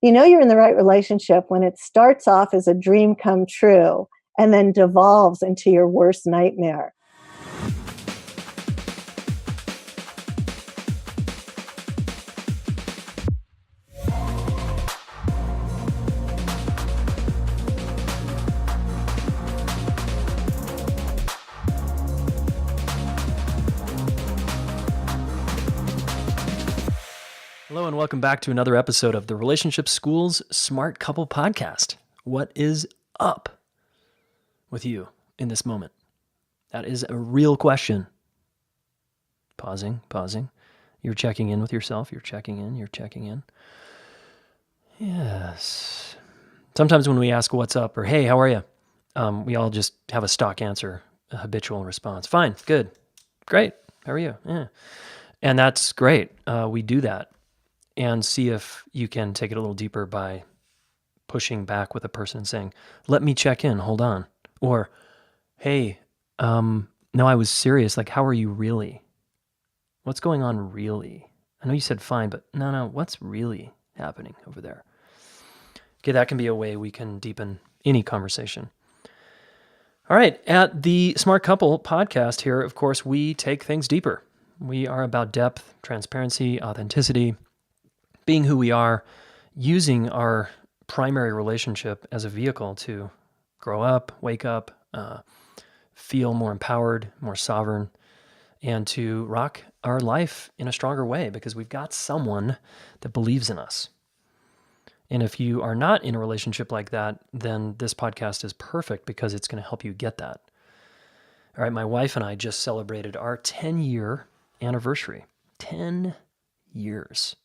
You know you're in the right relationship when it starts off as a dream come true and then devolves into your worst nightmare. Hello and welcome back to another episode of the Relationship School's Smart Couple Podcast. What is up with you in this moment? That is a real question. Pausing. You're checking in with yourself. You're checking in. Yes. Sometimes when we ask what's up or hey, how are you? We all just have a stock answer, a habitual response. Fine, good, great, how are you? Yeah. And that's great. We do that. And see if you can take it a little deeper by pushing back with a person and saying, let me check in, hold on. Or, hey, no, I was serious. Like, how are you really? What's going on really? I know you said fine, but no, what's really happening over there? Okay, that can be a way we can deepen any conversation. All right, at the Smart Couple podcast here, of course, we take things deeper. We are about depth, transparency, authenticity, being who we are, using our primary relationship as a vehicle to grow up, wake up, feel more empowered, more sovereign, and to rock our life in a stronger way because we've got someone that believes in us. And if you are not in a relationship like that, then this podcast is perfect because it's going to help you get that. All right, my wife and I just celebrated our 10-year anniversary. 10 years.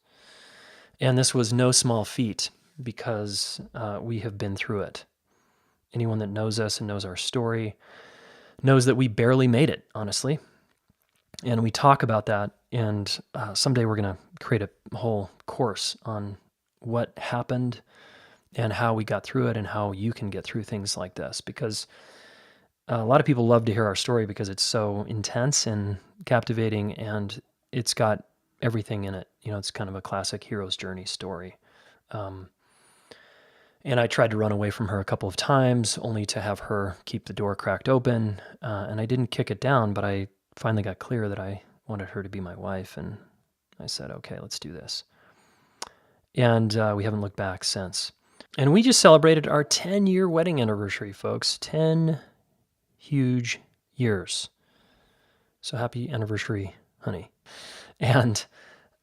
And this was no small feat because we have been through it. Anyone that knows us and knows our story knows that we barely made it, honestly. And we talk about that. And someday we're going to create a whole course on what happened and how we got through it and how you can get through things like this. Because a lot of people love to hear our story because it's so intense and captivating and it's got everything in it. You know, it's kind of a classic hero's journey story. And I tried to run away from her a couple of times only to have her keep the door cracked open. And I didn't kick it down, but I finally got clear that I wanted her to be my wife. And I said, okay, let's do this. And we haven't looked back since. And we just celebrated our 10-year wedding anniversary, folks. 10 huge years. So happy anniversary, honey. And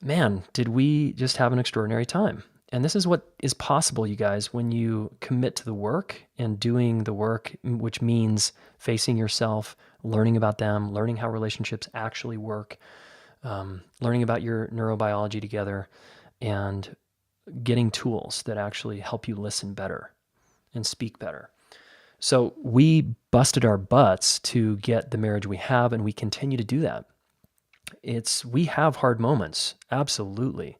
man, did we just have an extraordinary time. And this is what is possible, you guys, when you commit to the work and doing the work, which means facing yourself, learning about them, learning how relationships actually work, learning about your neurobiology together, and getting tools that actually help you listen better and speak better. So we busted our butts to get the marriage we have, and we continue to do that. We have hard moments, absolutely.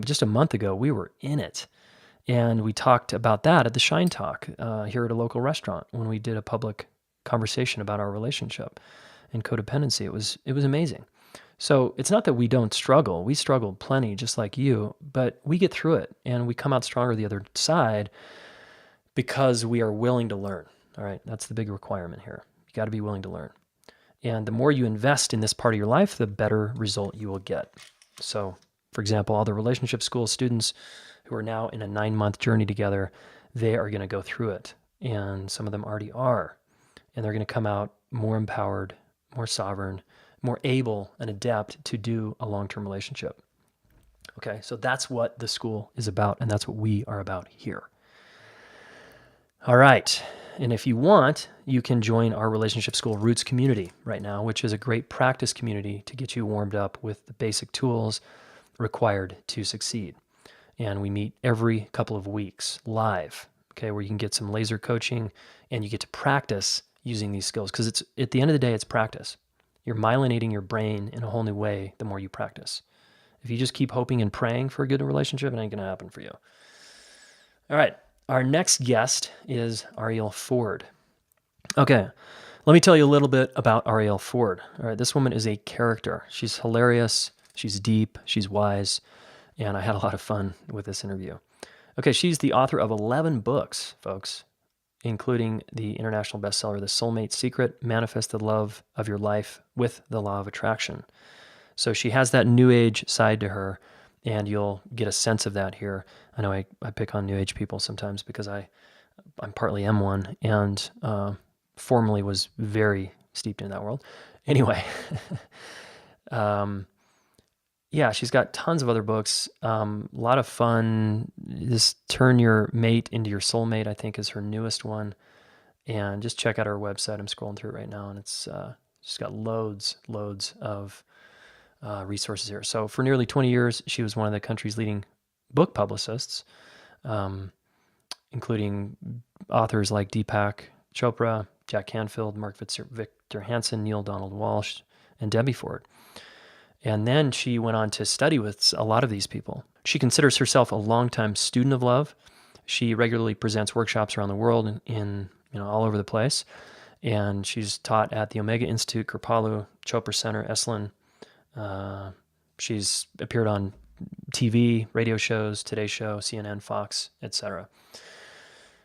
Just a month ago, we were in it. And we talked about that at the Shine Talk here at a local restaurant when we did a public conversation about our relationship and codependency. It was amazing. So it's not that we don't struggle. We struggled plenty, just like you, but we get through it and we come out stronger the other side because we are willing to learn. All right, that's the big requirement here. You got to be willing to learn. And the more you invest in this part of your life, the better result you will get. So, for example, all the relationship school students who are now in a 9-month journey together, they are going to go through it. And some of them already are. And they're going to come out more empowered, more sovereign, more able and adept to do a long-term relationship. Okay, so that's what the school is about, and that's what we are about here. All right. And if you want, you can join our Relationship School Roots community right now, which is a great practice community to get you warmed up with the basic tools required to succeed. And we meet every couple of weeks live, okay, where you can get some laser coaching and you get to practice using these skills because it's at the end of the day, it's practice. You're myelinating your brain in a whole new way the more you practice. If you just keep hoping and praying for a good relationship, it ain't going to happen for you. All right. Our next guest is Arielle Ford. Okay, let me tell you a little bit about Arielle Ford. All right, this woman is a character. She's hilarious, she's deep, she's wise, and I had a lot of fun with this interview. Okay, she's the author of 11 books, folks, including the international bestseller, The Soulmate Secret, Manifest the Love of Your Life with the Law of Attraction. So she has that new age side to her, and you'll get a sense of that here. I know I pick on new age people sometimes because I'm partly am one, and formerly was very steeped in that world. Anyway, yeah, she's got tons of other books. A lot of fun. This Turn Your Mate into Your Soulmate, I think, is her newest one. And just check out her website. I'm scrolling through it right now, and it's she's got loads of resources here. So for nearly 20 years, she was one of the country's leading book publicists, including authors like Deepak Chopra, Jack Canfield, Mark Victor Hansen, Neil Donald Walsh, and Debbie Ford. And then she went on to study with a lot of these people. She considers herself a longtime student of love. She regularly presents workshops around the world in all over the place. And she's taught at the Omega Institute, Kripalu, Chopra Center, Esalen. She's appeared on TV, radio shows, Today Show, CNN, Fox, etc.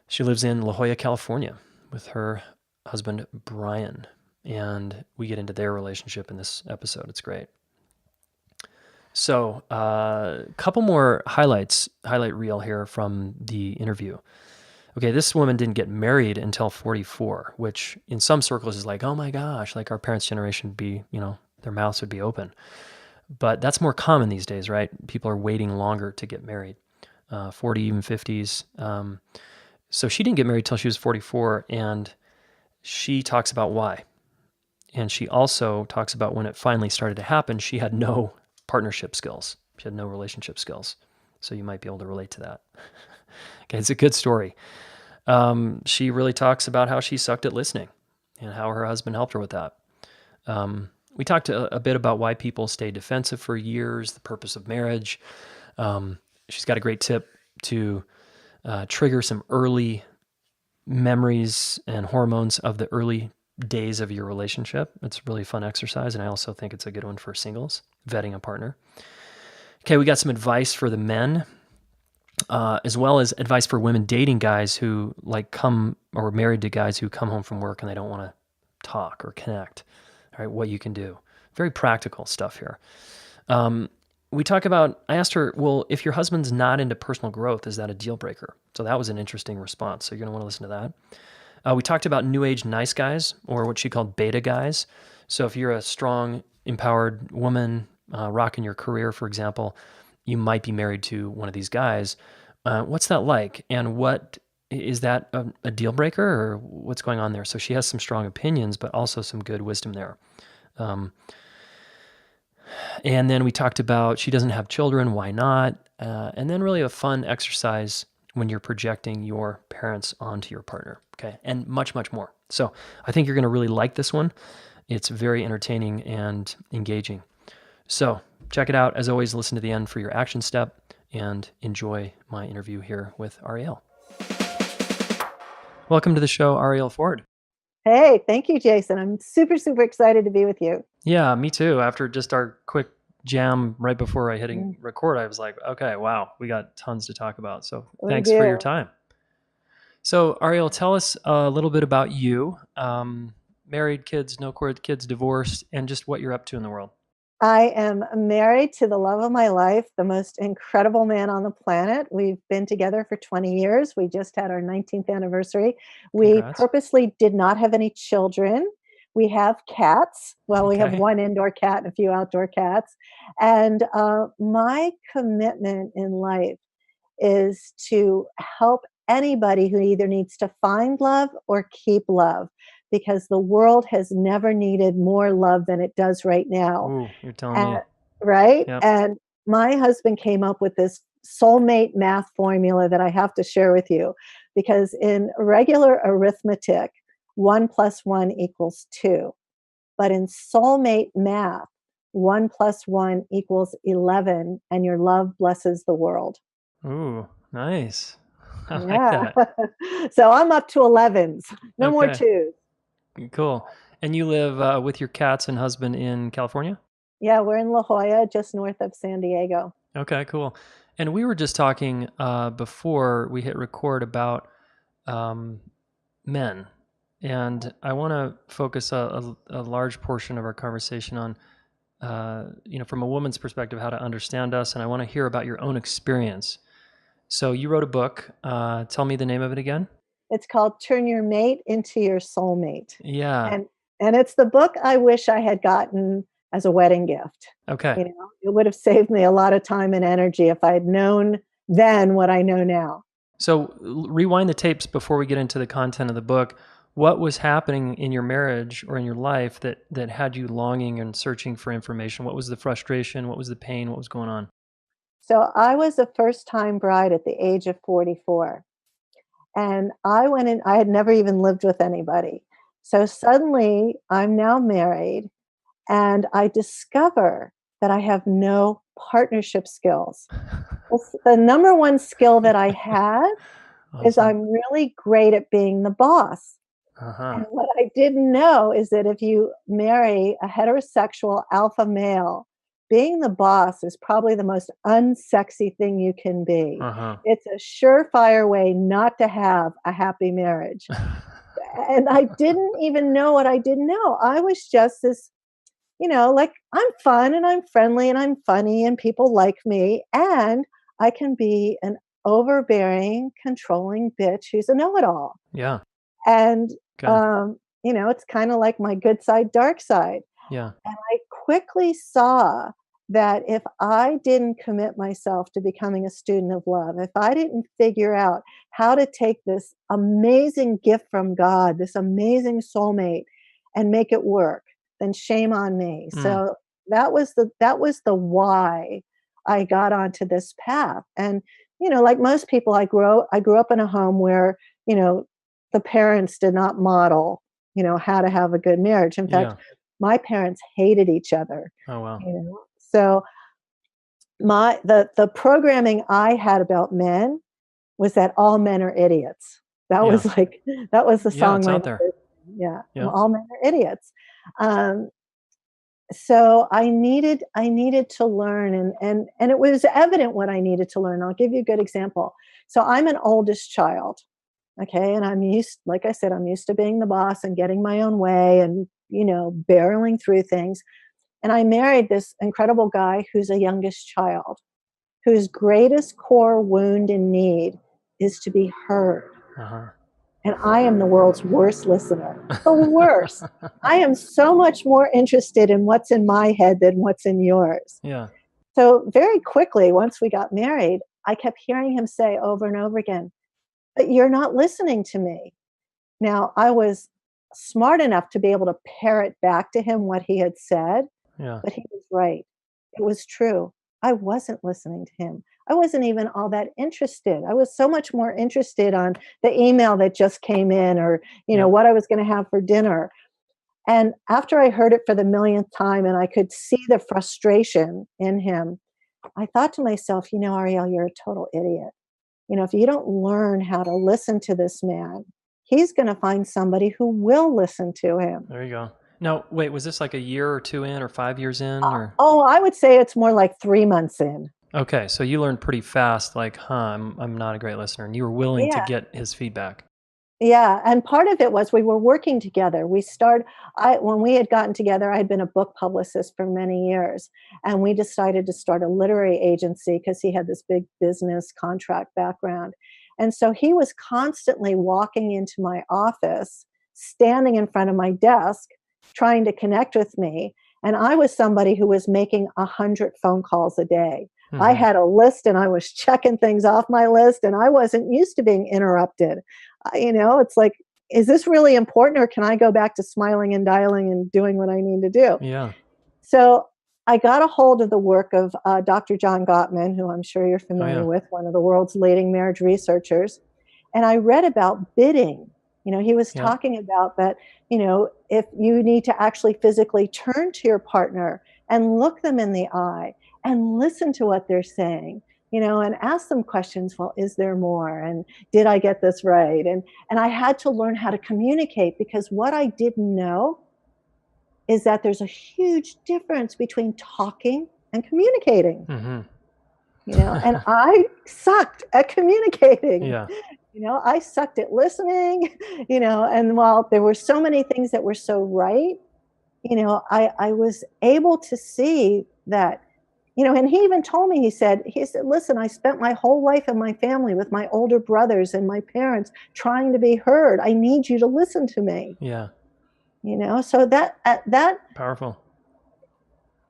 She lives in La Jolla, California with her husband, Brian. And we get into their relationship in this episode. It's great. So a couple more highlight reel here from the interview. Okay, this woman didn't get married until 44, which in some circles is like, oh my gosh, like our parents' generation would be, their mouths would be open. But that's more common these days, right? People are waiting longer to get married, 40, even 50s. So she didn't get married till she was 44, and she talks about why. And she also talks about when it finally started to happen, she had no partnership skills. She had no relationship skills. So you might be able to relate to that. Okay, it's a good story. She really talks about how she sucked at listening and how her husband helped her with that. We talked a bit about why people stay defensive for years, the purpose of marriage. She's got a great tip to trigger some early memories and hormones of the early days of your relationship. It's a really fun exercise, and I also think it's a good one for singles, vetting a partner. Okay, we got some advice for the men, as well as advice for women dating guys who come or married to guys who come home from work and they don't want to talk or connect. All right, what you can do. Very practical stuff here. We talk about, I asked her, well, if your husband's not into personal growth, is that a deal breaker? So that was an interesting response. So you're going to want to listen to that. We talked about new age nice guys, or what she called beta guys. So if you're a strong, empowered woman, rocking your career, for example, you might be married to one of these guys. What's that like? And what is that a deal breaker, or what's going on there? So she has some strong opinions, but also some good wisdom there. And then we talked about she doesn't have children, why not? And then really a fun exercise when you're projecting your parents onto your partner, okay? And much, much more. So I think you're going to really like this one. It's very entertaining and engaging. So check it out. As always, listen to the end for your action step and enjoy my interview here with Arielle. Welcome to the show, Arielle Ford. Hey, thank you, Jayson. I'm super, super excited to be with you. Yeah, me too. After just our quick jam right before I hitting record, I was like, okay, wow, we got tons to talk about. So thanks for your time. So Arielle, tell us a little bit about you. Married, kids, no kids, divorced, and just what you're up to in the world. I am married to the love of my life, the most incredible man on the planet. We've been together for 20 years. We just had our 19th anniversary. We purposely did not have any children. We have cats. Well, we have one indoor cat and a few outdoor cats. And my commitment in life is to help anybody who either needs to find love or keep love, because the world has never needed more love than it does right now. Ooh, you're telling me. Right? Yep. And my husband came up with this soulmate math formula that I have to share with you, because in regular arithmetic, 1 + 1 = 2. But in soulmate math, 1 + 1 = 11, and your love blesses the world. Ooh, nice. I like that. So I'm up to 11s. No more 2s. Cool. And you live with your cats and husband in California? Yeah, we're in La Jolla, just north of San Diego. Okay, cool. And we were just talking before we hit record about men. And I want to focus a large portion of our conversation on, from a woman's perspective, how to understand us. And I want to hear about your own experience. So you wrote a book. Tell me the name of it again. It's called Turn Your Mate into Your Soulmate. Yeah. And it's the book I wish I had gotten as a wedding gift. Okay. It would have saved me a lot of time and energy if I had known then what I know now. So rewind the tapes before we get into the content of the book. What was happening in your marriage or in your life that had you longing and searching for information? What was the frustration? What was the pain? What was going on? So I was a first-time bride at the age of 44. And I went in, I had never even lived with anybody. So suddenly I'm now married and I discover that I have no partnership skills. The number one skill that I have is I'm really great at being the boss. And what I didn't know is that if you marry a heterosexual alpha male, being the boss is probably the most unsexy thing you can be. It's a surefire way not to have a happy marriage. And I didn't even know what I didn't know. I was just this, like I'm fun and I'm friendly and I'm funny and people like me. And I can be an overbearing, controlling bitch who's a know-it-all. Yeah. And, it's kind of like my good side, dark side. Yeah. And I quickly saw that if I didn't commit myself to becoming a student of love, if I didn't figure out how to take this amazing gift from God, this amazing soulmate, and make it work, then shame on me. So that was the why I got onto this path. And, like most people, I grew up in a home where, the parents did not model, how to have a good marriage. In fact, my parents hated each other. Oh, wow. So the programming I had about men was that all men are idiots. That was the song. It's out there. All men are idiots. So I needed to learn, and it was evident what I needed to learn. I'll give you a good example. So I'm an oldest child. Okay. And like I said, I'm used to being the boss and getting my own way and, barreling through things. And I married this incredible guy who's a youngest child, whose greatest core wound and need is to be heard. And I am the world's worst listener, the worst. I am so much more interested in what's in my head than what's in yours. Yeah. So very quickly, once we got married, I kept hearing him say over and over again, but you're not listening to me. Now, I was smart enough to be able to parrot back to him what he had said, but he was right. It was true. I wasn't listening to him. I wasn't even all that interested. I was so much more interested on the email that just came in or, what I was going to have for dinner. And after I heard it for the millionth time and I could see the frustration in him, I thought to myself, Arielle, you're a total idiot. If you don't learn how to listen to this man, he's going to find somebody who will listen to him. There you go. Now, wait, was this like a year or two in or 5 years in? Or? I would say it's more like 3 months in. Okay. So you learned pretty fast, like, I'm not a great listener. And you were willing to get his feedback. Yeah. And part of it was we were working together. When we had gotten together, I had been a book publicist for many years. And we decided to start a literary agency because he had this big business contract background. And so he was constantly walking into my office, standing in front of my desk, trying to connect with me. And I was somebody who was making 100 phone calls a day. I had a list and I was checking things off my list and I wasn't used to being interrupted. It's like, is this really important or can I go back to smiling and dialing and doing what I need to do? Yeah. So I got a hold of the work of Dr. John Gottman, who I'm sure you're familiar with, one of the world's leading marriage researchers. And I read about bidding. He was talking about that, if you need to actually physically turn to your partner and look them in the eye and listen to what they're saying, and ask them questions. Well, is there more? And did I get this right? And I had to learn how to communicate because what I didn't know is that there's a huge difference between talking and communicating. And I sucked at communicating. Yeah. I sucked at listening, and while there were so many things that were so right, I was able to see that, and he even told me, he said, listen, I spent my whole life in my family with my older brothers and my parents trying to be heard. I need you to listen to me. Yeah. So that Powerful.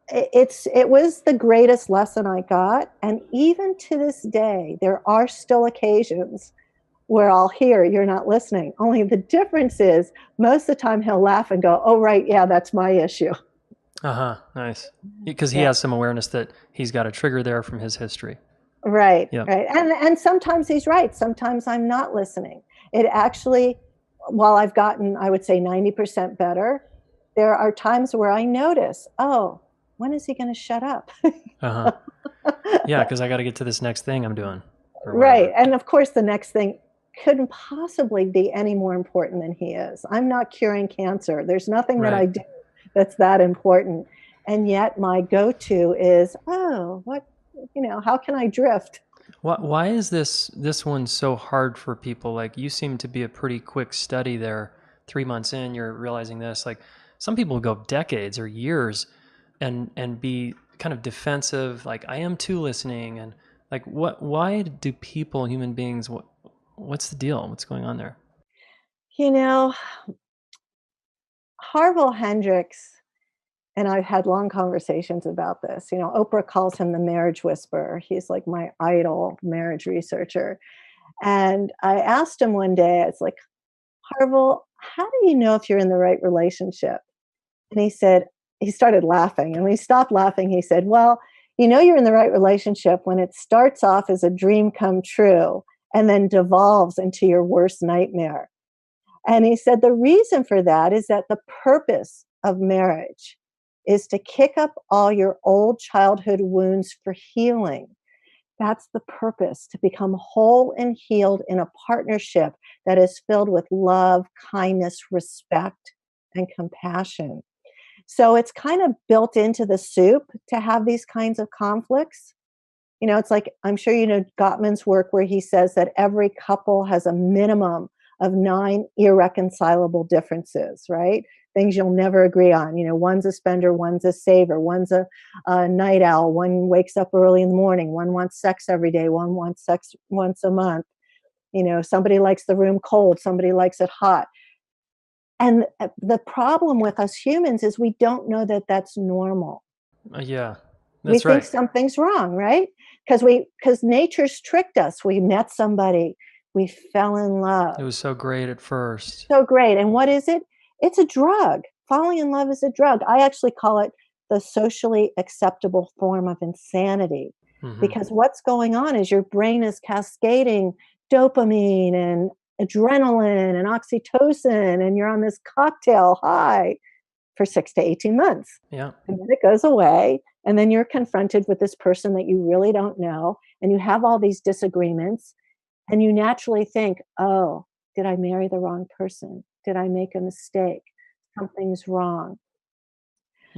it was the greatest lesson I got. And even to this day, there are still occasions where I'll hear you're not listening. Only the difference is most of the time he'll laugh and go, oh, right, yeah, that's my issue. Nice. Because he Yeah. has some awareness that he's got a trigger there from his history. Right, Yeah. right. And sometimes he's right. Sometimes I'm not listening. It actually, while I've gotten, I would say 90% better, there are times where I notice, oh, when is he going to shut up? Yeah, because I got to get to this next thing I'm doing. Right. And of course, the next thing couldn't possibly be any more important than he is. I'm not curing cancer. There's nothing that I do that's that important. And yet my go-to is, oh, what, how can I drift? Why is this one so hard for people? Like, you seem to be a pretty quick study there. 3 months in, you're realizing this. Like, some people go decades or years and be kind of defensive, like, I am too listening, and like, why do people, human beings, what's the deal? What's going on there? Harville Hendrix and I've had long conversations about this. Oprah calls him the marriage whisperer. He's like my idol marriage researcher. And I asked him one day, it's like, Harville, how do you know if you're in the right relationship? And he started laughing. And when he stopped laughing, he said, well, you're in the right relationship when it starts off as a dream come true and then devolves into your worst nightmare. And he said the reason for that is that the purpose of marriage is to kick up all your old childhood wounds for healing. That's the purpose, to become whole and healed in a partnership that is filled with love, kindness, respect, and compassion. So it's kind of built into the soup to have these kinds of conflicts. It's like, I'm sure Gottman's work where he says that every couple has a minimum of 9 irreconcilable differences, right? Things you'll never agree on. One's a spender, one's a saver, one's a night owl, one wakes up early in the morning, one wants sex every day, one wants sex once a month. Somebody likes the room cold, somebody likes it hot. And the problem with us humans is we don't know that that's normal. Yeah, We that's think right. something's wrong, right? Because nature's tricked us. We met somebody, we fell in love. It was so great at first. So great. And what is it? It's a drug. Falling in love is a drug. I actually call it the socially acceptable form of insanity. Because what's going on is your brain is cascading dopamine and adrenaline and oxytocin, and you're on this cocktail high for 6 to 18 months. Yeah. And then it goes away. And then you're confronted with this person that you really don't know. And you have all these disagreements. And you naturally think, oh, did I marry the wrong person? Did I make a mistake? Something's wrong.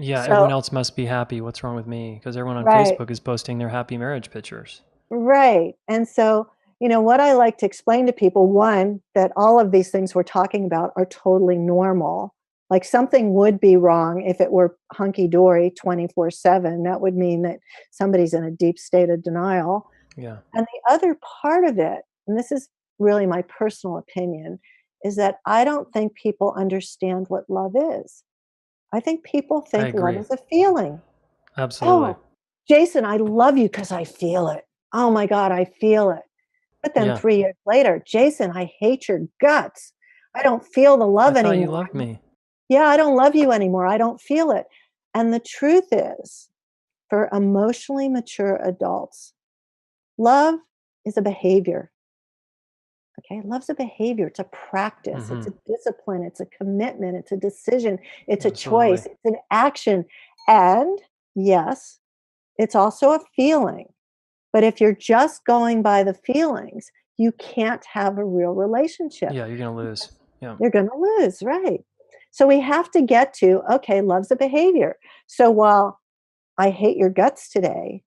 Yeah, So, everyone else must be happy. What's wrong with me? Because everyone on right, Facebook is posting their happy marriage pictures. right. And so, what I like to explain to people, one, that all of these things we're talking about are totally normal. Like something would be wrong if it were hunky-dory 24/7. That would mean that somebody's in a deep state of denial. Yeah. And the other part of it, and this is really my personal opinion, is that I don't think people understand what love is. I think people I think love agree. is a feeling. Absolutely. Oh, Jayson, I love you because I feel it. Oh my God, I feel it. But then Yeah. 3 years later, Jayson, I hate your guts. I don't feel the I love thought you anymore. loved me. Yeah, I don't love you anymore. I don't feel it. And the truth is, for emotionally mature adults, love is a behavior. Okay, love's a behavior. It's a practice. It's a discipline. It's a commitment. It's a decision. It's a Absolutely. choice. It's an action. And yes, it's also a feeling. But if you're just going by the feelings, you can't have a real relationship. Yeah, you're going to lose. Yeah. You're going to lose, right? So we have to get to, okay, love's a behavior. So while I hate your guts today,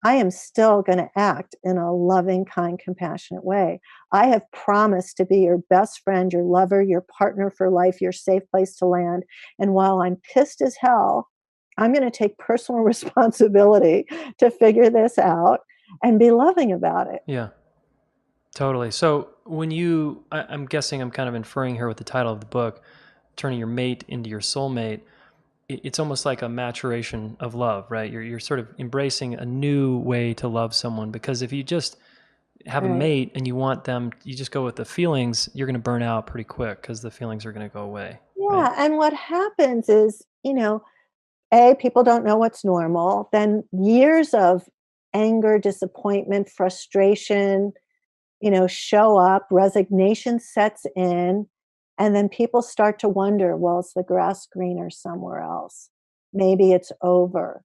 I am still going to act in a loving, kind, compassionate way. I have promised to be your best friend, your lover, your partner for life, your safe place to land. And while I'm pissed as hell, I'm going to take personal responsibility to figure this out and be loving about it. Yeah, totally. So when I'm guessing I'm kind of inferring here with the title of the book, turning your mate into your soulmate. It's almost like a maturation of love, right? You're sort of embracing a new way to love someone, because if you just have a Right. mate and you want them, you just go with the feelings, you're going to burn out pretty quick because the feelings are going to go away, right? Yeah. And what happens is, people don't know what's normal. Then years of anger, disappointment, frustration, show up, resignation sets in, and then people start to wonder, well, is the grass greener somewhere else? Maybe it's over.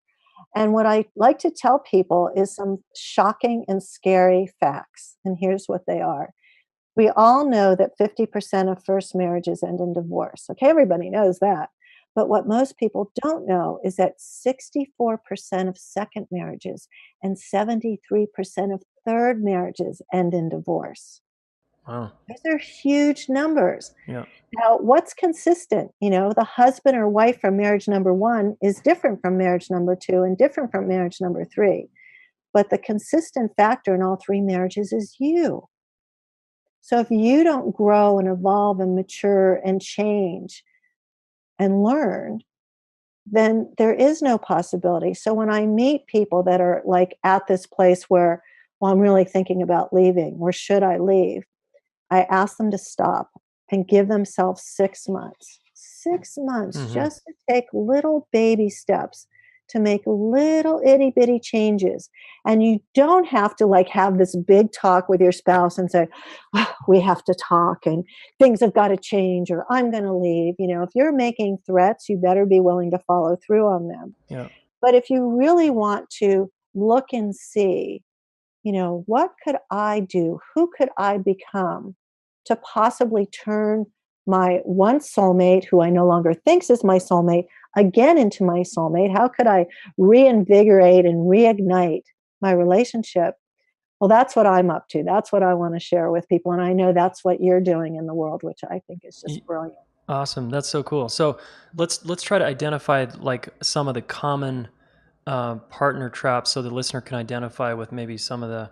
And what I like to tell people is some shocking and scary facts. And here's what they are. We all know that 50% of first marriages end in divorce. Okay, everybody knows that. But what most people don't know is that 64% of second marriages and 73% of third marriages end in divorce. Wow. Those are huge numbers. Yeah. Now, what's consistent? The husband or wife from marriage number one is different from marriage number two and different from marriage number three. But the consistent factor in all three marriages is you. So if you don't grow and evolve and mature and change and learn, then there is no possibility. So when I meet people that are like at this place where, well, I'm really thinking about leaving, or should I leave? I ask them to stop and give themselves 6 months, 6 months Mm-hmm. just to take little baby steps to make little itty bitty changes. And you don't have to like have this big talk with your spouse and say, oh, we have to talk and things have got to change or I'm going to leave. If you're making threats, you better be willing to follow through on them. Yeah. But if you really want to look and see, what could I do? Who could I become to possibly turn my one soulmate, who I no longer thinks is my soulmate, again into my soulmate? How could I reinvigorate and reignite my relationship? Well, that's what I'm up to. That's what I want to share with people. And I know that's what you're doing in the world, which I think is just brilliant. Awesome. That's so cool. So let's try to identify like some of the common partner traps so the listener can identify with maybe some of the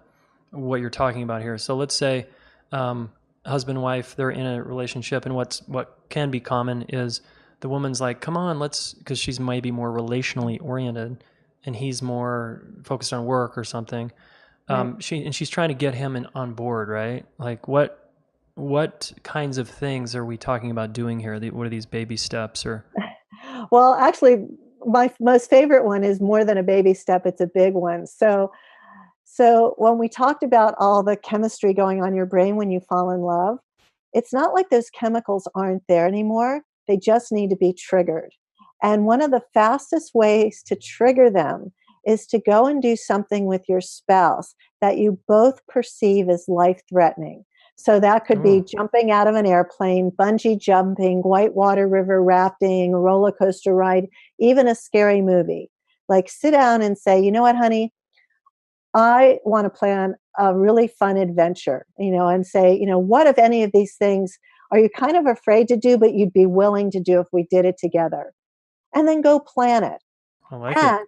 what you're talking about here. So let's say husband and wife, they're in a relationship, and what can be common is the woman's like, come on, because she's maybe more relationally oriented and he's more focused on work or something. Right. She's trying to get him on board, right? Like what kinds of things are we talking about doing here? What are these baby steps or? Well, actually, my most favorite one is more than a baby step, it's a big one. So when we talked about all the chemistry going on in your brain when you fall in love, it's not like those chemicals aren't there anymore. They just need to be triggered. And one of the fastest ways to trigger them is to go and do something with your spouse that you both perceive as life-threatening. So that could be Oh, jumping out of an airplane, bungee jumping, whitewater river rafting, a roller coaster ride, even a scary movie. Like sit down and say, you know what, honey, I want to plan a really fun adventure, and say, what if any of these things are you kind of afraid to do, but you'd be willing to do if we did it together? And then go plan it I like it. and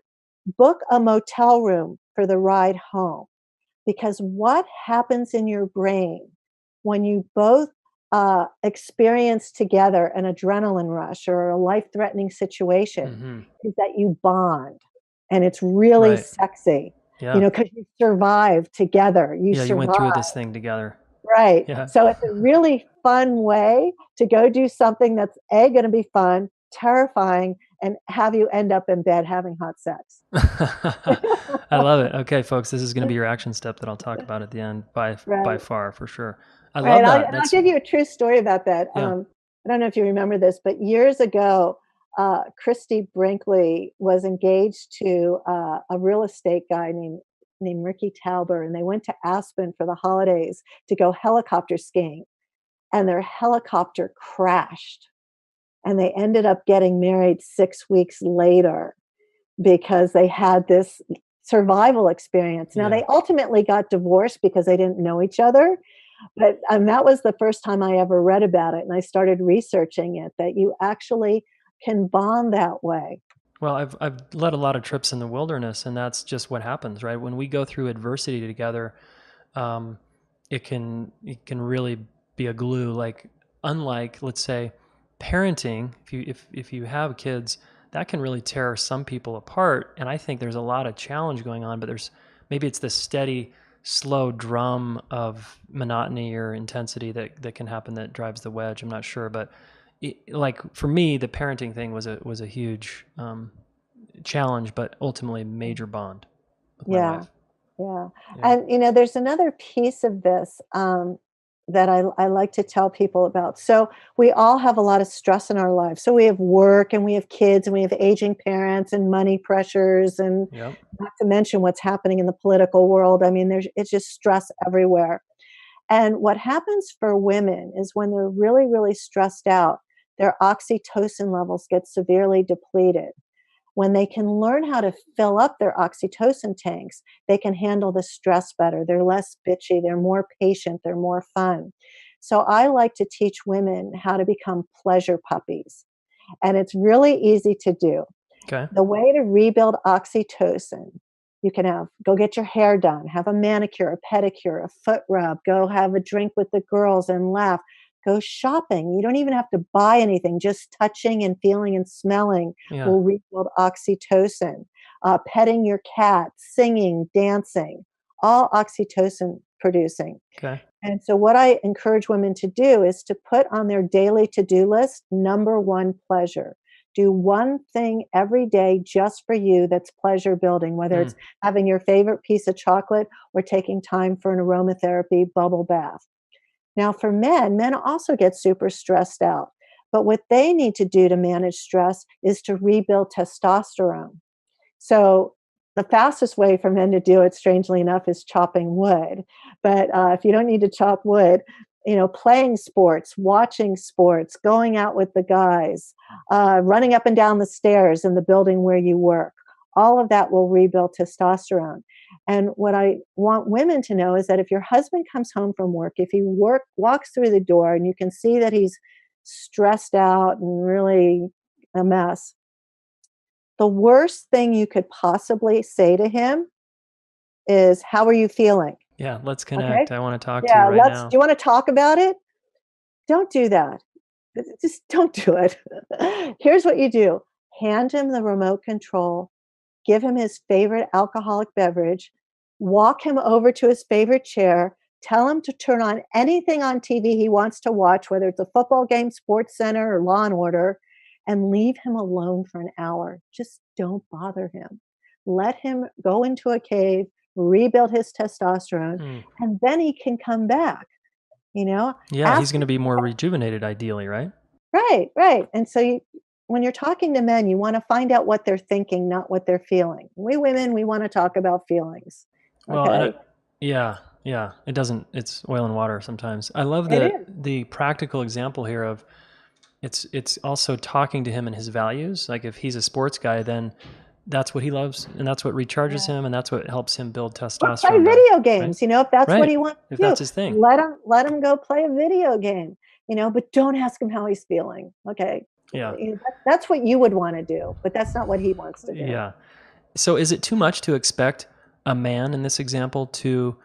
book a motel room for the ride home. Because what happens in your brain when you both experience together an adrenaline rush or a life threatening situation Mm-hmm. is that you bond and it's really Right. sexy, Yeah. because you survive together. You Yeah. You went survive. through this thing together. Right. Yeah. So it's a really fun way to go do something that's going to be fun, terrifying, and have you end up in bed having hot sex. I love it. Okay, folks, this is going to be your action step that I'll talk about at the end by Right. far for sure. I Right. love that. I'll That's give you a true story about that. yeah. I don't know if you remember this, but years ago, Christy Brinkley was engaged to a real estate guy named Ricky Tauber, and they went to Aspen for the holidays to go helicopter skiing, and their helicopter crashed, and they ended up getting married 6 weeks later because they had this survival experience. Now, they ultimately got divorced because they didn't know each other. But that was the first time I ever read about it. And I started researching it, that you actually can bond that way. Well, I've led a lot of trips in the wilderness, and that's just what happens, right? When we go through adversity together, um, it can really be a glue. Like, unlike, let's say, parenting, if you have kids, that can really tear some people apart. And I think there's a lot of challenge going on, but maybe it's the steady, slow drum of monotony or intensity that can happen that drives the wedge. I'm not sure, but like for me, the parenting thing was a huge challenge, but ultimately major bond with my Yeah. wife. Yeah. Yeah. And, there's another piece of this that I like to tell people about. So, we all have a lot of stress in our lives. So, we have work and we have kids and we have aging parents and money pressures, and Yep. not to mention what's happening in the political world. I mean, it's just stress everywhere. And what happens for women is when they're really, really stressed out, their oxytocin levels get severely depleted. When they can learn how to fill up their oxytocin tanks, they can handle the stress better. They're less bitchy, they're more patient, they're more fun. So I like to teach women how to become pleasure puppies. And it's really easy to do. Okay. The way to rebuild oxytocin, you can go get your hair done, have a manicure, a pedicure, a foot rub, go have a drink with the girls and laugh, go shopping. You don't even have to buy anything, just touching and feeling and smelling Yeah. will rebuild oxytocin. Petting your cat, singing, dancing, all oxytocin producing. Okay. And so, what I encourage women to do is to put on their daily to do list number one, pleasure. Do one thing every day just for you that's pleasure building, whether it's having your favorite piece of chocolate or taking time for an aromatherapy bubble bath. Now, for men also get super stressed out. But what they need to do to manage stress is to rebuild testosterone. So the fastest way for men to do it, strangely enough, is chopping wood. But if you don't need to chop wood, playing sports, watching sports, going out with the guys, running up and down the stairs in the building where you work, all of that will rebuild testosterone. And what I want women to know is that if your husband comes home from work, if he walks through the door and you can see that he's stressed out and really a mess, the worst thing you could possibly say to him is, "How are you feeling?" Yeah. Let's Okay? connect. I want to talk to you Yeah, right do now. you wanna talk about it? Don't do that. Just don't do it. Here's what you do. Hand him the remote control, give him his favorite alcoholic beverage, walk him over to his favorite chair, tell him to turn on anything on TV he wants to watch, whether it's a football game, Sports Center, or Law and Order, and leave him alone for an hour. Just don't bother him. Let him go into a cave, rebuild his testosterone, and then he can come back. Yeah. He's After going to be more rejuvenated, ideally, right? Right, right. And so when you're talking to men, you want to find out what they're thinking, not what they're feeling. We women, we want to talk about feelings. Well, Okay. yeah, yeah. It's oil and water sometimes. I love It the is. the practical example here of it's also talking to him and his values. Like, if he's a sports guy, then that's what he loves, and that's what recharges Yeah. him, and that's what helps him build Or play testosterone better, video right? games, if that's what Right. he wants If to do. that's his thing. Let him go play a video game, but don't ask him how he's feeling. Okay. Yeah. That's what you would want to do, but that's not what he wants to do. Yeah. So is it too much to expect a man in this example to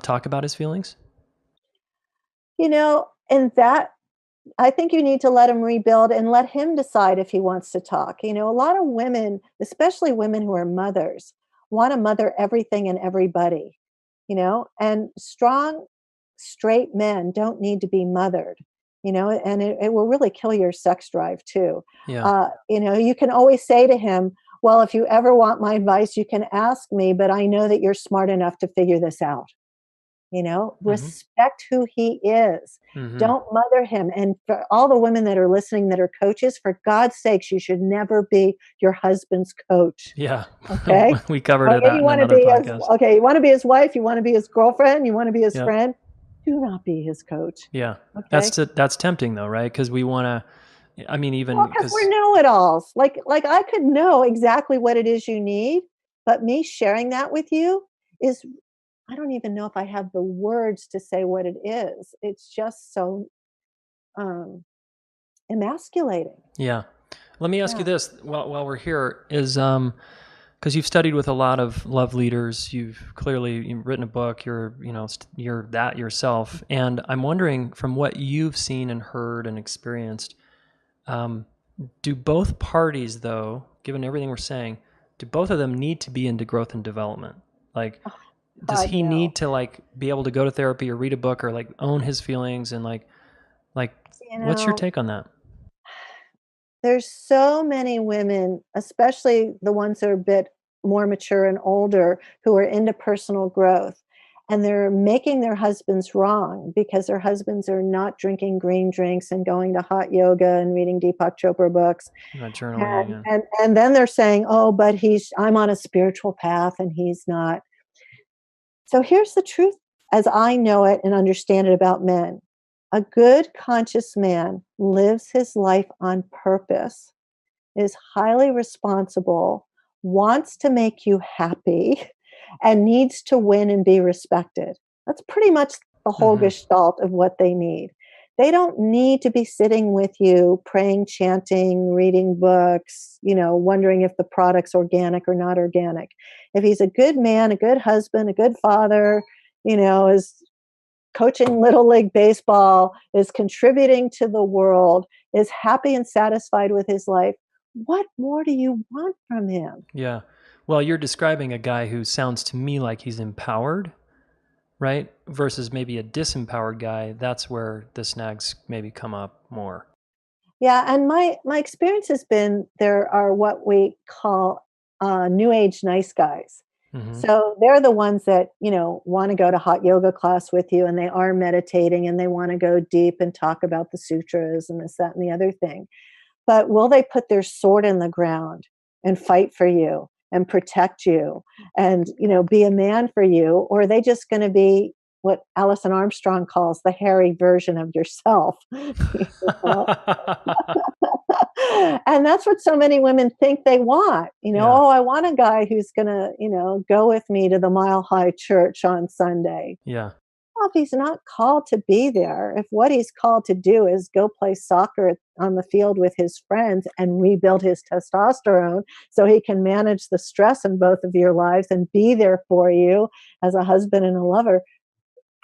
talk about his feelings? And that I think you need to let him rebuild and let him decide if he wants to talk. A lot of women, especially women who are mothers, want to mother everything and everybody, and strong, straight men don't need to be mothered, and it will really kill your sex drive too. Yeah. You can always say to him, "Well, if you ever want my advice, you can ask me, but I know that you're smart enough to figure this out." Mm-hmm. Respect who he is. Mm-hmm. Don't mother him. And for all the women that are listening that are coaches, for God's sakes, you should never be your husband's coach. Yeah. Okay. We covered Okay. that in another podcast. You want to be his wife, you want to be his girlfriend, you want to be his Yep. friend. Do not be his coach. Yeah. Okay. That's tempting though, right? Because we want to, I mean, Well, even because we're because, know-it-alls. Like I could know exactly what it is you need, But me sharing that with you is, I don't even know if I have the words to say what it is. It's just so um, emasculating. Yeah. Let me ask you Yeah. this while we're here is because you've studied with a lot of love leaders, you've written a book, you're that yourself, and I'm wondering from what you've seen and heard and experienced, um, do both parties though, given everything we're saying, do both of them need to be into growth and development? Like, Oh, does God, he no. need to like be able to go to therapy or read a book or like own his feelings and like You what's your know, take on that? there's so many women, especially the ones that are a bit more mature and older, who are into personal growth. And they're making their husbands wrong because their husbands are not drinking green drinks and going to hot yoga and reading Deepak Chopra books. Not journaling And and and and then they're saying, "Oh, but I'm on a spiritual path and he's not." So here's the truth as I know it and understand it about men. A good conscious man lives his life on purpose, is highly responsible, wants to make you happy, and needs to win and be respected. That's pretty much the whole mm-hmm. gestalt of what they need. They don't need to be sitting with you, praying, chanting, reading books, wondering if the product's organic or not organic. If he's a good man, a good husband, a good father, is coaching little league baseball, is contributing to the world, is happy and satisfied with his life, what more do you want from him? Yeah. Well, you're describing a guy who sounds to me like he's empowered, right? Versus maybe a disempowered guy. That's where the snags maybe come up more. Yeah, and my experience has been there are what we call new age nice guys. Mm-hmm. So they're the ones that want to go to hot yoga class with you, and they are meditating, and they want to go deep and talk about the sutras and this, that, and the other thing. But will they put their sword in the ground and fight for you and protect you and, be a man for you? Or are they just going to be what Alison Armstrong calls the hairy version of yourself? You know? And that's what so many women think they want. Yeah. Oh, I want a guy who's going to, go with me to the Mile High Church on Sunday. Yeah. Well, if he's not called to be there, if what he's called to do is go play soccer on the field with his friends and rebuild his testosterone so he can manage the stress in both of your lives and be there for you as a husband and a lover,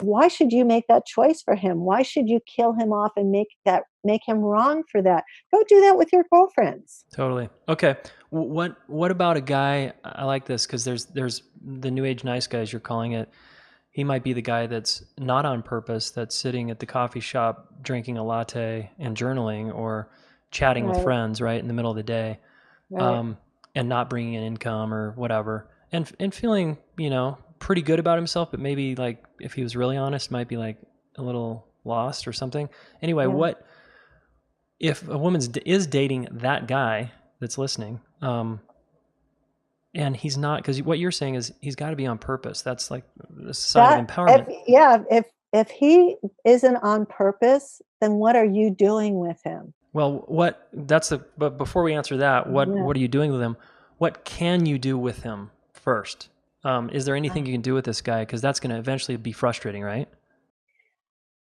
why should you make that choice for him? Why should you kill him off and make him wrong for that? Go do that with your girlfriends. Totally. Okay. What about a guy? I like this because there's the new age nice guys you're calling it. He might be the guy that's not on purpose, that's sitting at the coffee shop drinking a latte and journaling or chatting with Right, friends right in the middle of the day, right. um, and not bringing in income or whatever, and feeling pretty good about himself, but maybe like if he was really honest, might be like a little lost or something. Anyway, Yeah. what if a woman is dating that guy that's listening? And he's not, because what you're saying is he's got to be on purpose. That's like a sign of That empowerment. if he isn't on purpose, then what are you doing with him? Well, but before we answer that, Yeah. what are you doing with him? What can you do with him first? Is there anything you can do with this guy? Because that's going to eventually be frustrating, right?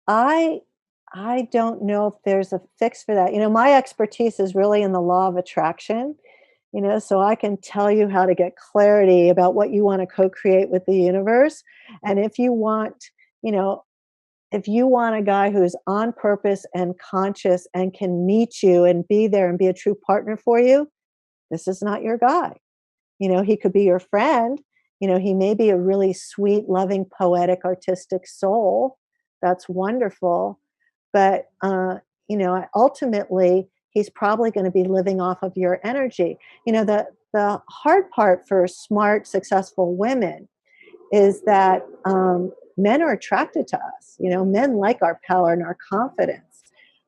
I I don't know if there's a fix for that. My expertise is really in the law of attraction, so I can tell you how to get clarity about what you want to co-create with the universe. And you know, if you want a guy who's on purpose and conscious and can meet you and be there and be a true partner for you, this is not your guy. He could be your friend. He may be a really sweet, loving, poetic, artistic soul. That's wonderful. But, ultimately, he's probably going to be living off of your energy. The hard part for smart, successful women is that men are attracted to us. Men like our power and our confidence.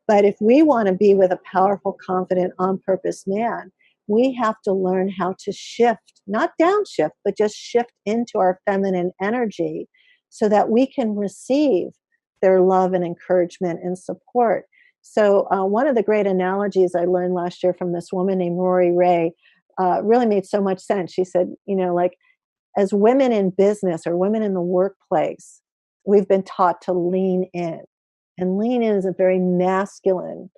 But if we want to be with a powerful, confident, on purpose man, we have to learn how to shift, not downshift, but just shift into our feminine energy so that we can receive their love and encouragement and support. So, one of the great analogies I learned last year from this woman named Rory Ray, really made so much sense. She said, like, as women in business or women in the workplace, we've been taught to lean in. And lean in is a very masculine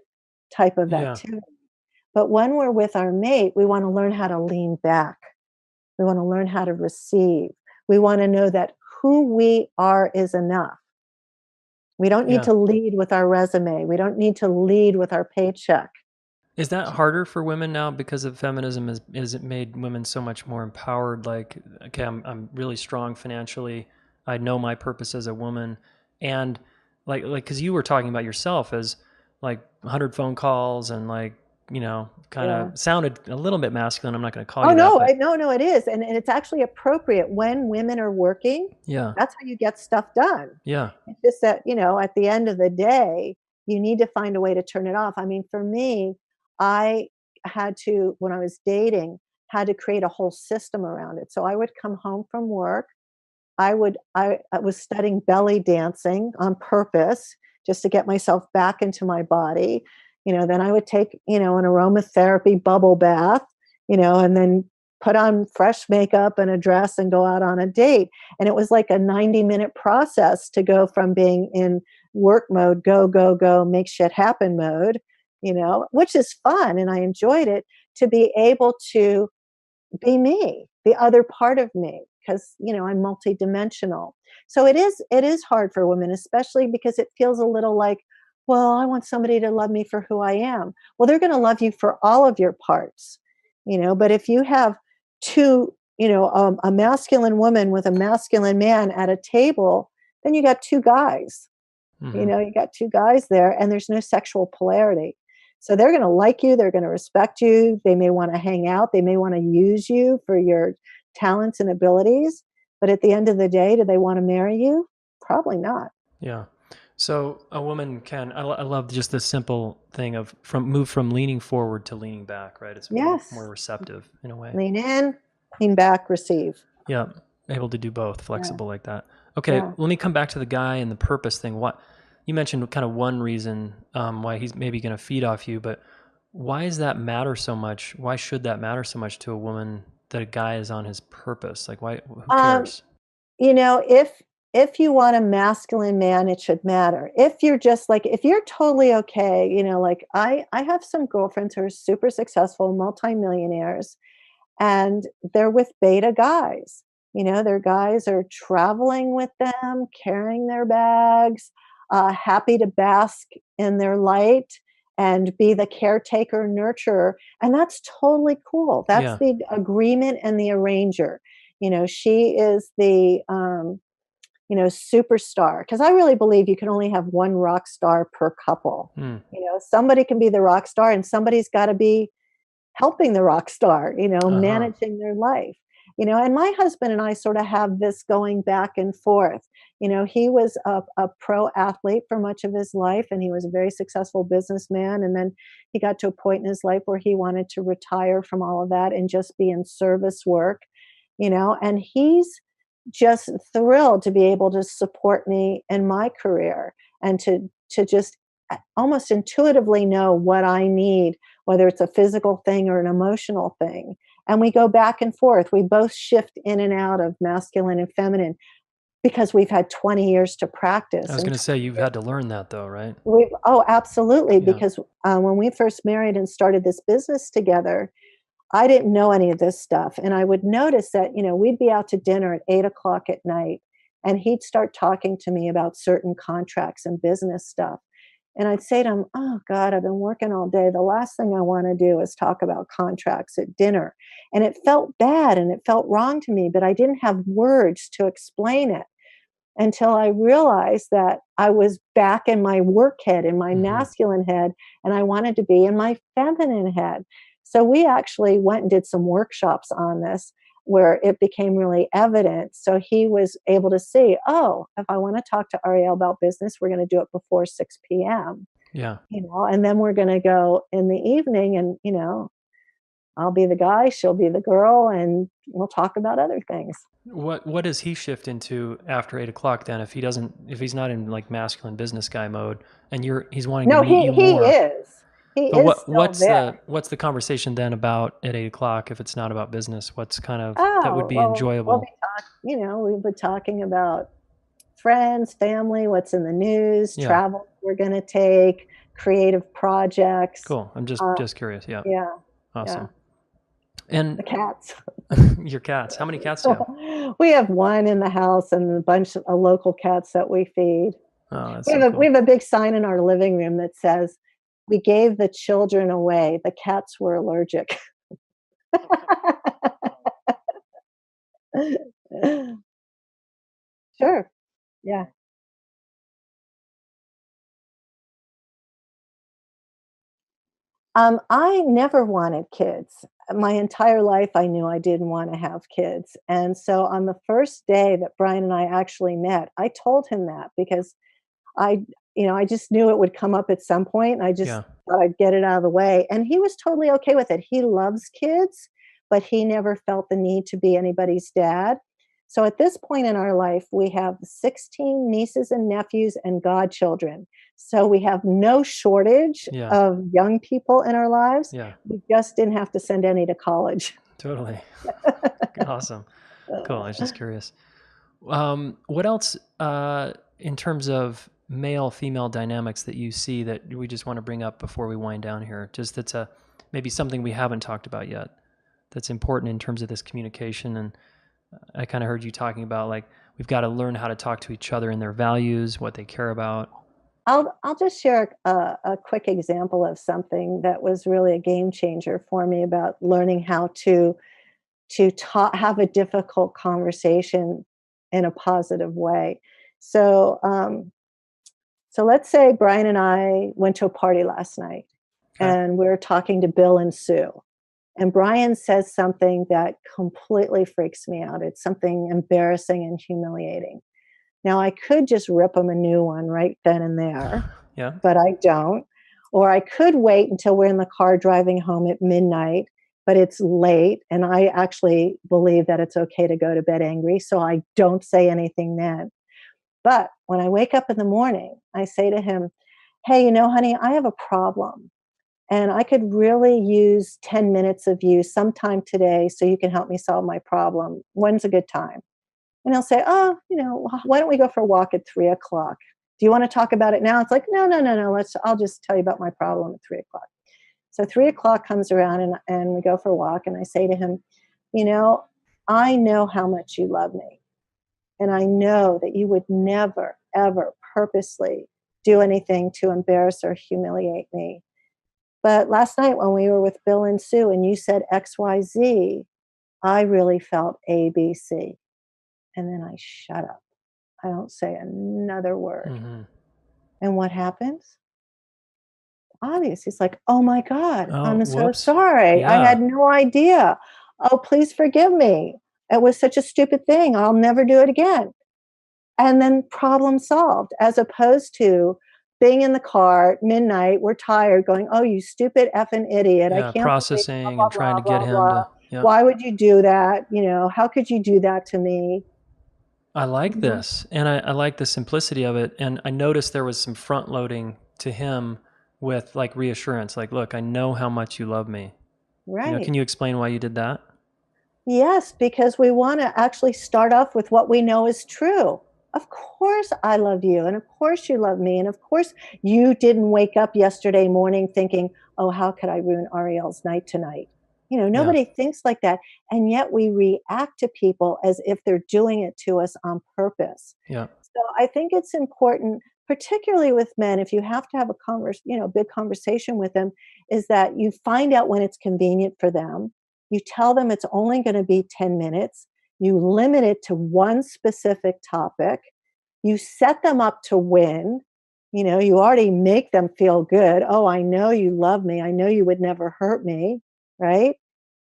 type of activity. But when we're with our mate, we want to learn how to lean back. We want to learn how to receive. We want to know that who we are is enough. We don't need to lead with our resume. We don't need to lead with our paycheck. Is that harder for women now because of feminism? Is it made women so much more empowered? Like, okay, I'm really strong financially. I know my purpose as a woman, and like because you were talking about yourself as like 100 phone calls and like kind of sounded a little bit masculine. I'm not going to call you that. Oh no, no, it is, and it's actually appropriate when women are working. Yeah, that's how you get stuff done. Yeah, it's just that at the end of the day, you need to find a way to turn it off. I mean, for me, I had to, when I was dating, had to create a whole system around it. So I would come home from work. I was studying belly dancing on purpose just to get myself back into my body. Then I would take, an aromatherapy bubble bath, and then put on fresh makeup and a dress and go out on a date. And it was like a 90-minute process to go from being in work mode, go, go, go, make shit happen mode, which is fun. And I enjoyed it, to be able to be me, the other part of me, because, I'm multidimensional. So it is hard for women, especially because it feels a little like, well, I want somebody to love me for who I am. Well, they're going to love you for all of your parts, but if you have two, a masculine woman with a masculine man at a table, then you got two guys. You got two guys there, and there's no sexual polarity. So they're going to like you. They're going to respect you. They may want to hang out. They may want to use you for your talents and abilities. But at the end of the day, do they want to marry you? Probably not. Yeah. So a woman can, I love just the simple thing of move from leaning forward to leaning back, right? It's more receptive in a way. Lean in, lean back, receive. Yeah. Able to do both, flexible like that. Okay. Let me come back to the guy and the purpose thing. What you mentioned, kind of one reason why he's maybe going to feed off you, but why does that matter so much? Why should that matter so much to a woman that a guy is on his purpose? Like, why, who cares? If you want a masculine man, it should matter. If you're just like, if you're totally okay, like I have some girlfriends who are super successful, multimillionaires, and they're with beta guys. Their guys are traveling with them, carrying their bags, happy to bask in their light and be the caretaker, nurturer. And that's totally cool. That's the agreement and the arranger. She is the, superstar. Because I really believe you can only have one rock star per couple. Somebody can be the rock star, and somebody's got to be helping the rock star, managing their life. And my husband and I sort of have this going back and forth. He was a pro athlete for much of his life, and he was a very successful businessman. And then he got to a point in his life where he wanted to retire from all of that and just be in service work, and he's just thrilled to be able to support me in my career and to just almost intuitively know what I need, whether it's a physical thing or an emotional thing. And we go back and forth. We both shift in and out of masculine and feminine because we've had 20 years to practice. I was going to say, you've had to learn that though, right? Absolutely. Yeah. Because when we first married and started this business together, I didn't know any of this stuff. And I would notice that, we'd be out to dinner at 8:00 at night, and he'd start talking to me about certain contracts and business stuff. And I'd say to him, oh God, I've been working all day. The last thing I want to do is talk about contracts at dinner. And it felt bad and it felt wrong to me, but I didn't have words to explain it until I realized that I was back in my work head, in my masculine head, and I wanted to be in my feminine head. So we actually went and did some workshops on this where it became really evident. So he was able to see, oh, if I want to talk to Arielle about business, we're going to do it before 6 p.m. Yeah. And then we're going to go in the evening and, I'll be the guy, she'll be the girl, and we'll talk about other things. What does he shift into after 8:00 then? If he's not in like masculine business guy mode and he's wanting to meet you more? No, He But is still there. what's the conversation then about at 8 o'clock if it's not about business? What's kind of that would Oh, be well, we'll be enjoyable? we've been talking about friends, family, what's in the news, Yeah, travel we're gonna take, creative projects. cool. I'm Uh, just curious. Yeah, yeah, yeah. awesome. And The cats. your cats, how many cats do you have? We have one in the house and a bunch of local cats that we feed. Oh, that's We so have cool. a big sign in our living room that says, "We gave the children away. The cats were allergic." Sure. Yeah. I never wanted kids. My entire life, I knew I didn't wanna have kids, and so on the first day that Brian and I actually met, I told him that because I I just knew it would come up at some point, and I just Yeah. thought I'd get it out of the way, and he was totally okay with it. He loves kids, but he never felt the need to be anybody's dad. So at this point in our life, we have 16 nieces and nephews and godchildren. So we have no shortage Yeah. of young people in our lives. Yeah. We just didn't have to send any to college. Totally. Awesome. Cool. I was just curious. What else, in terms of male female dynamics that you see that we just want to bring up before we wind down here? Just that's maybe something we haven't talked about yet that's important in terms of this communication. And I kind of heard you talking about like we've got to learn how to talk to each other and their values, what they care about. I'll just share a quick example of something that was really a game changer for me about learning how to have a difficult conversation in a positive way. So, so let's say Brian and I went to a party last night, Okay. and we're talking to Bill and Sue. And Brian says something that completely freaks me out. It's something embarrassing and humiliating. Now, I could just rip him a new one right then and there, Yeah. but I don't. Or I could wait until we're in the car driving home at midnight, but it's late. And I actually believe that it's okay to go to bed angry. So I don't say anything then. But when I wake up in the morning, I say to him, "Hey, honey, I have a problem. And I could really use 10 minutes of you sometime today so you can help me solve my problem. When's a good time?" And he'll say, "Oh, why don't we go for a walk at 3 o'clock? Do you want to talk about it now?" It's like, "No, no, no, no. I'll just tell you about my problem at 3 o'clock." So 3 o'clock comes around and we go for a walk. And I say to him, "You know, I know how much you love me. And I know that you would never, ever purposely do anything to embarrass or humiliate me. But last night when we were with Bill and Sue and you said XYZ, I really felt ABC." And then I shut up. I don't say another word. Mm-hmm. And what happens? Obvious. He's like, "Oh my God, Oh, I'm so whoops. sorry. I Yeah. had no idea. Oh, please forgive me. It was such a stupid thing. I'll never do it again." And then problem solved, as opposed to being in the car at midnight, we're tired, going, "Oh, you stupid effing idiot. I Yeah. can't believe Processing blah, and blah, trying blah, to get blah, him blah. to, yeah. Why would you do that? How could you do that to me?" I like Mhm. this, and I like the simplicity of it, and I noticed there was some front loading to him with, like, reassurance, like, "Look, I know how much you love me." Right. Can you explain why you did that? Yes, because we want to actually start off with what we know is true. Of course, I love you. And of course, you love me. And of course, you didn't wake up yesterday morning thinking, "Oh, how could I ruin Arielle's night tonight?" Yeah, Nobody thinks like that. And yet we react to people as if they're doing it to us on purpose. yeah, So I think it's important, particularly with men, if you have to have big conversation with them, is that you find out when it's convenient for them. You tell them it's only going to be 10 minutes. You limit it to one specific topic. You set them up to win. You already make them feel good. "Oh, I know you love me. I know you would never hurt me." Right?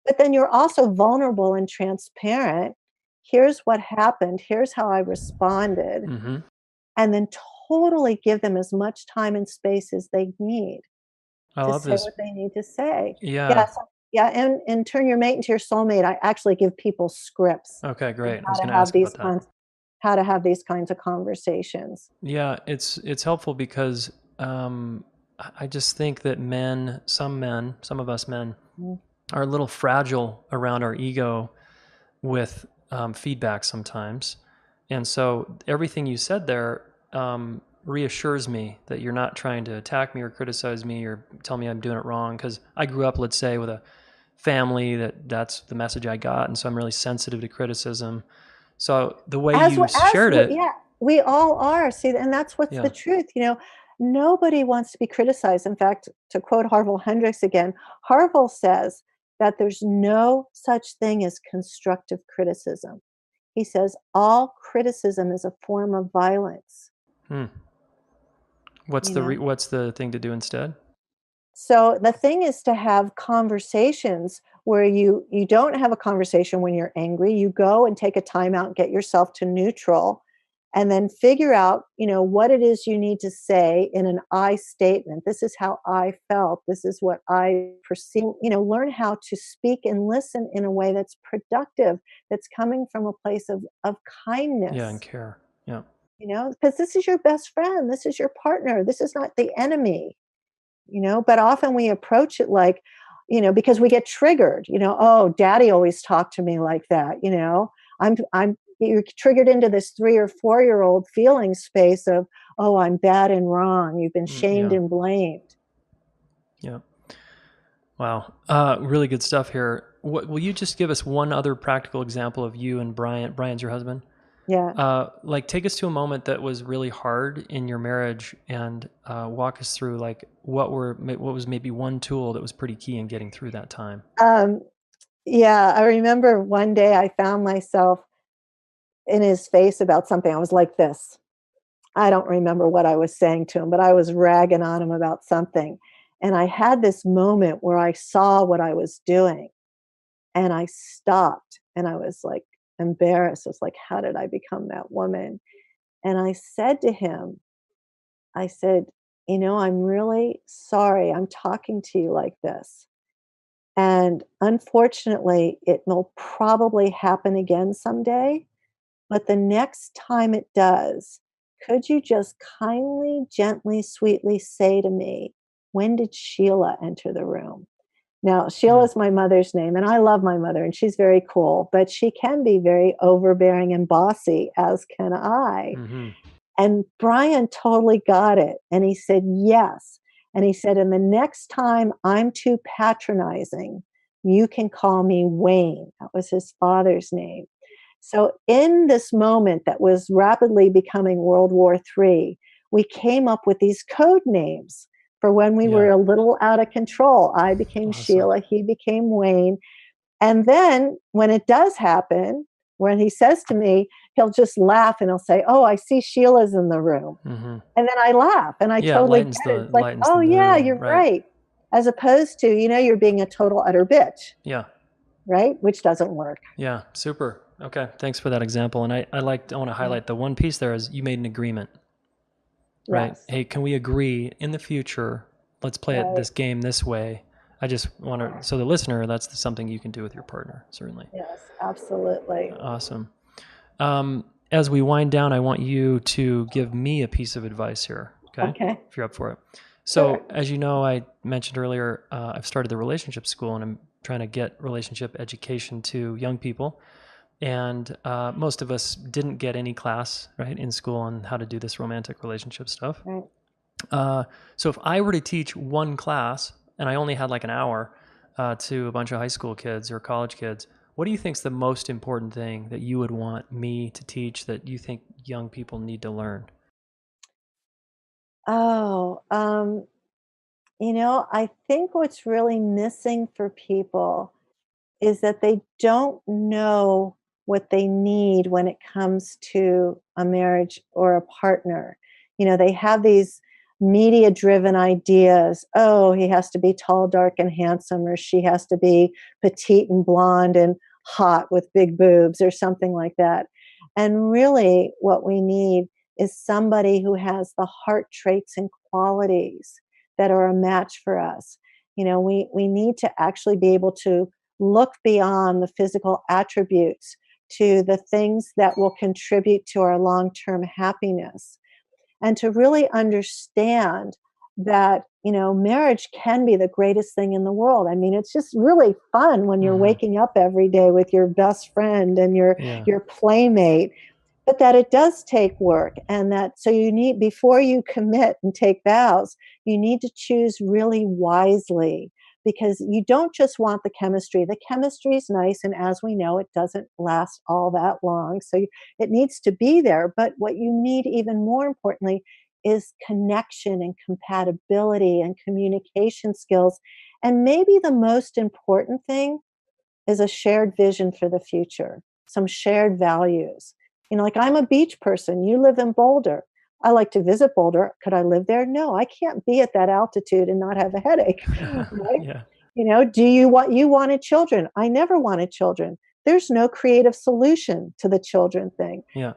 But then you're also vulnerable and transparent. "Here's what happened. Here's how I responded." mhm. And then totally give them as much time and space as they need I to love say this. what they need to say. Yeah. Yes, yeah, and turn your mate into your soulmate. I actually give people scripts Okay, on great. I was gonna ask about that. how to have these kinds of conversations. Yeah, it's helpful because, I just think that some of us men are a little fragile around our ego with feedback sometimes. And so everything you said there reassures me that you're not trying to attack me or criticize me or tell me I'm doing it wrong. Because I grew up, let's say, with a family that's the message I got. And so I'm really sensitive to criticism. So the way you shared it. Yeah, we all are. See, and that's what's the truth. Nobody wants to be criticized. In fact, to quote Harville Hendricks again, Harville says that there's no such thing as constructive criticism. He says all criticism is a form of violence. What's the thing to do instead? So the thing is to have conversations where you don't have a conversation when you're angry. You go and take a time out, get yourself to neutral, and then figure out, what it is you need to say in an I statement. This is how I felt. This is what I perceive. Learn how to speak and listen in a way that's productive, that's coming from a place of kindness. Yeah, and care. Yeah. Because this is your best friend. This is your partner. This is not the enemy. But often we approach it like, because we get triggered, oh, daddy always talked to me like that. You're triggered into this 3 or 4-year-old feeling space of, oh, I'm bad and wrong. You've been shamed and blamed. Yeah. Wow. Really good stuff here. Will you just give us one other practical example of you and Brian's your husband? Yeah. Take us to a moment that was really hard in your marriage and walk us through what was maybe one tool that was pretty key in getting through that time. Yeah, I remember one day I found myself in his face about something. I was like this. I don't remember what I was saying to him, but I was ragging on him about something. And I had this moment where I saw what I was doing and I stopped and I was like embarrassed. I was like, how did I become that woman? And I said to him, I said, I'm really sorry I'm talking to you like this. And unfortunately, it will probably happen again someday. But the next time it does, could you just kindly, gently, sweetly say to me, when did Sheila enter the room? Now, Sheila is my mother's name, and I love my mother, and she's very cool, but she can be very overbearing and bossy, as can I. Mm-hmm. And Brian totally got it. And he said, yes. And he said, and the next time I'm too patronizing, you can call me Wayne. That was his father's name. So in this moment that was rapidly becoming World War III, we came up with these code names for when we were a little out of control. I became Sheila, he became Wayne. And then when it does happen, when he says to me, he'll just laugh and he'll say, oh, I see Sheila's in the room. Mm-hmm. And then I laugh and I totally get it. It's like, oh yeah, you're right. As opposed to, you're being a total utter bitch. Yeah. Right? Which doesn't work. Yeah. Super. Okay. Thanks for that example. And I want to highlight the one piece there is you made an agreement, right? Yes. Hey, can we agree in the future, let's play this game this way. I just want to, so the listener, that's something you can do with your partner, certainly. Yes, absolutely. Awesome. As we wind down, I want you to give me a piece of advice here. Okay. If you're up for it. So as you know, I mentioned earlier, I've started the relationship school and I'm trying to get relationship education to young people. And most of us didn't get any class, right, in school on how to do this romantic relationship stuff. Right. So if I were to teach one class and I only had like an hour to a bunch of high school kids or college kids, what do you think is the most important thing that you would want me to teach that you think young people need to learn? Oh, I think what's really missing for people is that they don't know what they need when it comes to a marriage or a partner. They have these media driven ideas. Oh, he has to be tall, dark, and handsome, or she has to be petite and blonde and hot with big boobs or something like that. And really what we need is somebody who has the heart traits and qualities that are a match for us. We need to actually be able to look beyond the physical attributes to the things that will contribute to our long-term happiness, and to really understand that, marriage can be the greatest thing in the world. I mean, it's just really fun when you're waking up every day with your best friend and your playmate, but that it does take work, and that so you need, before you commit and take vows, you need to choose really wisely, because you don't just want the chemistry. The chemistry is nice, and as we know, it doesn't last all that long. So it needs to be there. But what you need, even more importantly, is connection and compatibility and communication skills. And maybe the most important thing is a shared vision for the future, some shared values. Like, I'm a beach person, you live in Boulder. I like to visit Boulder. Could I live there? No, I can't be at that altitude and not have a headache. Right? Yeah. Do you wanted children? I never wanted children. There's no creative solution to the children thing. Yeah.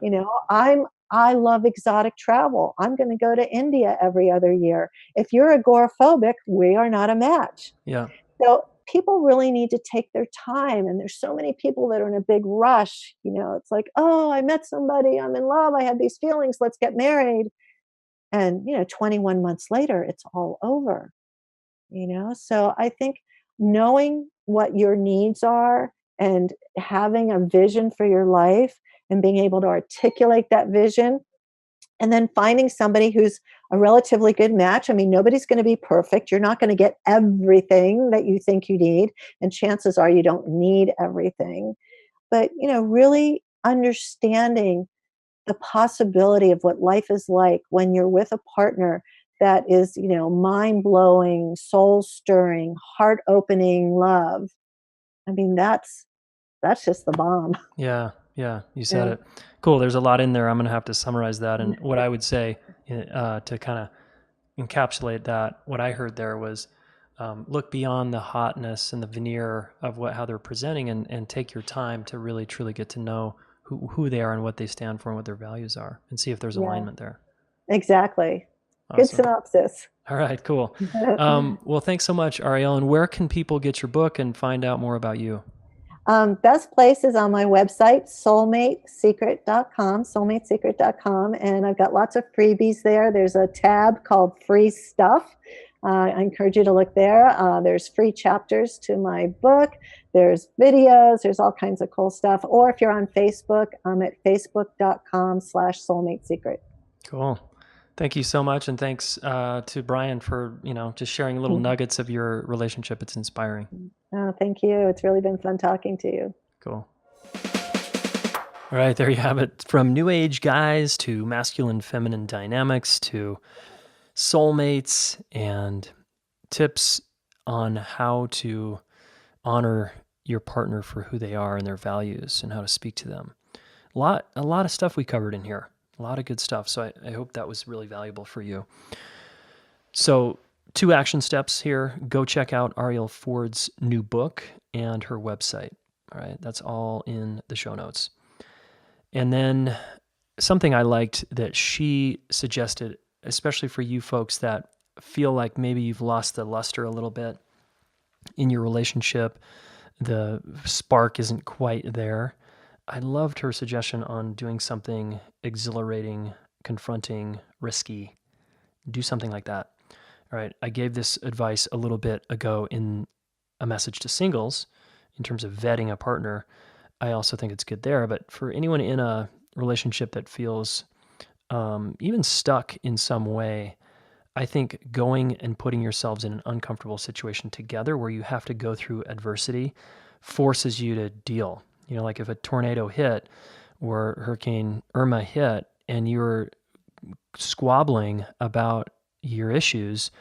I love exotic travel. I'm going to go to India every other year. If you're agoraphobic, we are not a match. Yeah. So people really need to take their time. And there's so many people that are in a big rush. It's like, oh, I met somebody, I'm in love, I had these feelings, let's get married. And, 21 months later, it's all over. So I think knowing what your needs are and having a vision for your life and being able to articulate that vision, and then finding somebody who's a relatively good match. I mean, nobody's going to be perfect. You're not going to get everything that you think you need. And chances are you don't need everything. But, really understanding the possibility of what life is like when you're with a partner that is, mind blowing, soul stirring, heart opening love. I mean, that's just the bomb. Yeah. Yeah. You said it. Cool. There's a lot in there. I'm going to have to summarize that. And what I would say to kind of encapsulate that, what I heard there was look beyond the hotness and the veneer of how they're presenting, and take your time to really truly get to know who they are and what they stand for and what their values are, and see if there's alignment there. Exactly. Awesome. Good synopsis. All right, cool. Well, thanks so much, Arielle. And where can people get your book and find out more about you? Best place is on my website, soulmatesecret.com, and I've got lots of freebies there. There's a tab called Free Stuff. I encourage you to look there. There's free chapters to my book. There's videos. There's all kinds of cool stuff. Or if you're on Facebook, I'm at facebook.com/soulmatesecret. Cool. Thank you so much. And thanks to Brian for, just sharing little nuggets of your relationship. It's inspiring. Oh, thank you. It's really been fun talking to you. Cool. All right, there you have it. From new age guys to masculine, feminine dynamics to soulmates and tips on how to honor your partner for who they are and their values and how to speak to them. A lot of stuff we covered in here. A lot of good stuff. So I hope that was really valuable for you. So 2 action steps here. Go check out Arielle Ford's new book and her website. All right. That's all in the show notes. And then something I liked that she suggested, especially for you folks that feel like maybe you've lost the luster a little bit in your relationship, the spark isn't quite there. I loved her suggestion on doing something exhilarating, confronting, risky. Do something like that. All right. I gave this advice a little bit ago in a message to singles in terms of vetting a partner. I also think it's good there. But for anyone in a relationship that feels even stuck in some way, I think going and putting yourselves in an uncomfortable situation together where you have to go through adversity forces you to deal. Like if a tornado hit or Hurricane Irma hit and you're squabbling about your issues,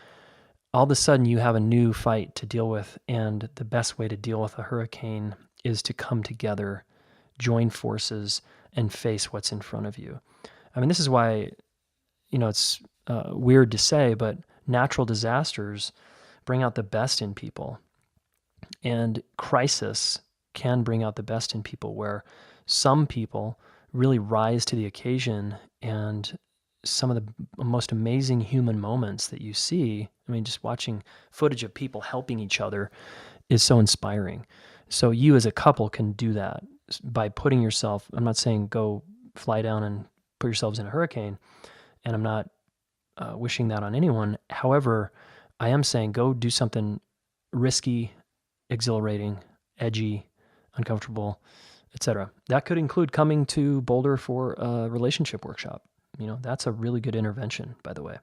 all of a sudden you have a new fight to deal with. And the best way to deal with a hurricane is to come together, join forces, and face what's in front of you. I mean, this is why, it's weird to say, but natural disasters bring out the best in people. And crisis can bring out the best in people, where some people really rise to the occasion, and some of the most amazing human moments that you see, I mean, just watching footage of people helping each other is so inspiring. So you as a couple can do that by putting yourself, I'm not saying go fly down and put yourselves in a hurricane, and I'm not wishing that on anyone. However, I am saying go do something risky, exhilarating, edgy, uncomfortable, etc. That could include coming to Boulder for a relationship workshop. That's a really good intervention, by the way.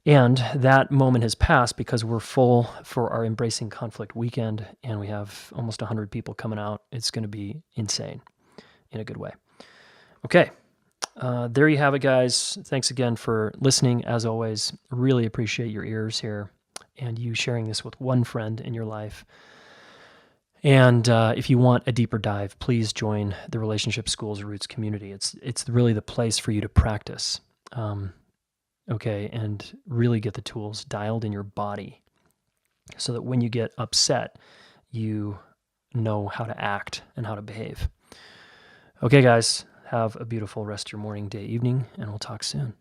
And that moment has passed because we're full for our Embracing Conflict weekend, and we have almost 100 people coming out. It's going to be insane in a good way. Okay. There you have it, guys. Thanks again for listening. As always, really appreciate your ears here and you sharing this with one friend in your life. And if you want a deeper dive, please join the Relationship Schools Roots community. It's really the place for you to practice, and really get the tools dialed in your body so that when you get upset, you know how to act and how to behave. Okay, guys. Have a beautiful rest of your morning, day, evening, and we'll talk soon.